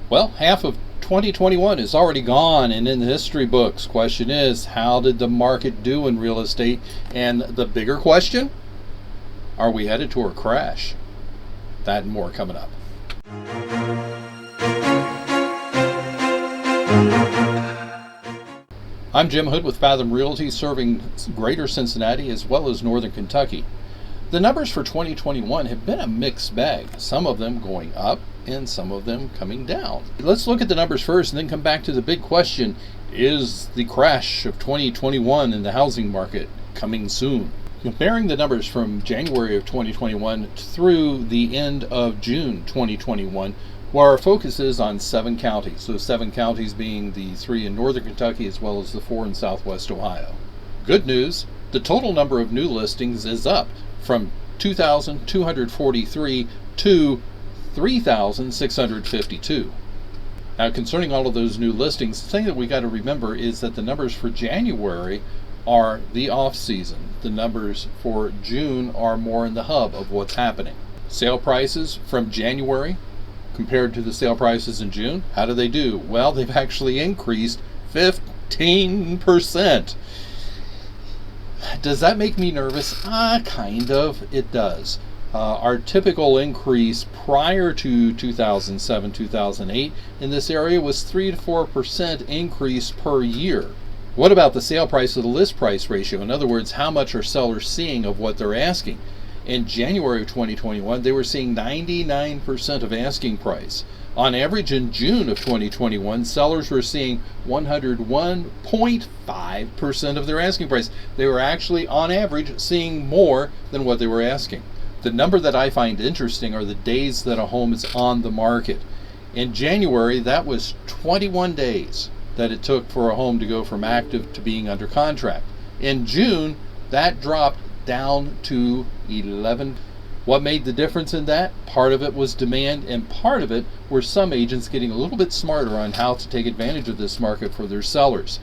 Well, half of 2021 is already gone and in the history books. Question is, how did the market do in real estate? And the bigger question, are we headed to a crash? That and more coming up. I'm Jim Hood with Fathom Realty, serving greater Cincinnati as well as northern Kentucky. The numbers for 2021 have been a mixed bag, some of them going up and some of them coming down. Let's look at the numbers first and then come back to the big question, is the crash of 2021 in the housing market coming soon? Comparing the numbers from January of 2021 through the end of June 2021, where our focus is on 7 counties, so 7 counties being the 3 in northern Kentucky as well as the 4 in southwest Ohio. Good news, the total number of new listings is up from 2,243 to 3,652. Now, concerning all of those new listings, the thing that we got to remember is that the numbers for January are the off season. The numbers for June are more in the hub of what's happening. Sale prices from January compared to the sale prices in June, how do they do? Well, they've actually increased 15%. Does that make me nervous? Kind of. It does. Our typical increase prior to 2007, 2008 in this area was 3 to 4% increase per year. What about the sale price to the list price ratio? In other words, how much are sellers seeing of what they're asking? In January of 2021, they were seeing 99% of asking price. On average, in June of 2021, sellers were seeing 101.5% of their asking price. They were actually, on average, seeing more than what they were asking. The number that I find interesting are the days that a home is on the market. In January, that was 21 days that it took for a home to go from active to being under contract. In June, that dropped down to 11. What made the difference in that? Part of it was demand, and part of it were some agents getting a little bit smarter on how to take advantage of this market for their sellers.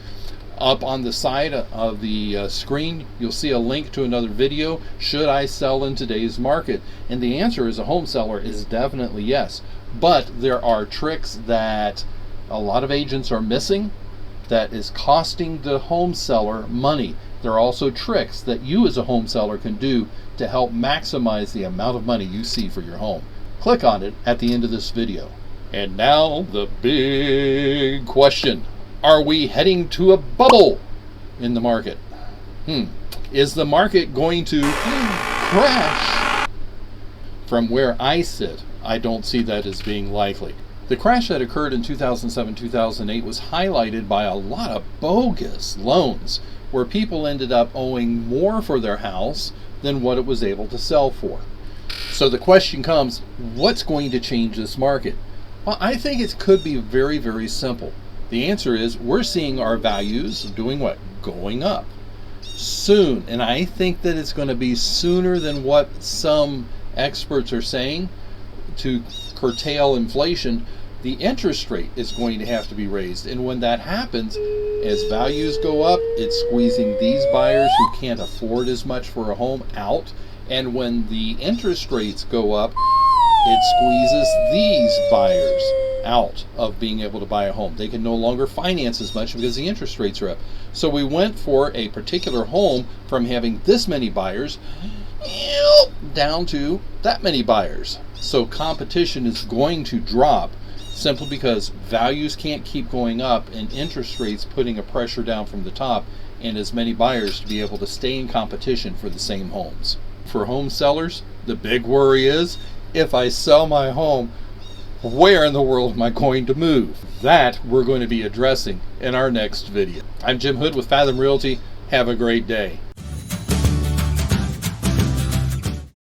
Up on the side of the screen, you'll see a link to another video, Should I Sell in Today's Market? And the answer as a home seller is definitely yes. But there are tricks that a lot of agents are missing that is costing the home seller money. There are also tricks that you as a home seller can do to help maximize the amount of money you see for your home. Click on it at the end of this video. And now the big question. Are we heading to a bubble in the market? Is the market going to crash? From where I sit, I don't see that as being likely. The crash that occurred in 2007, 2008 was highlighted by a lot of bogus loans where people ended up owing more for their house than what it was able to sell for. So the question comes, what's going to change this market? Well, I think it could be very, very simple. The answer is we're seeing our values doing what? Going up soon. And I think that it's going to be sooner than what some experts are saying. To curtail inflation, the interest rate is going to have to be raised. And when that happens, as values go up, it's squeezing these buyers who can't afford as much for a home out. And when the interest rates go up, it squeezes these buyers out of being able to buy a home. They can no longer finance as much because the interest rates are up. So we went for a particular home from having this many buyers down to that many buyers. So competition is going to drop simply because values can't keep going up and interest rates putting a pressure down from the top and as many buyers to be able to stay in competition for the same homes. For home sellers, the big worry is, if I sell my home, where in the world am I going to move? That we're going to be addressing in our next video. I'm Jim Hood with Fathom Realty. Have a great day.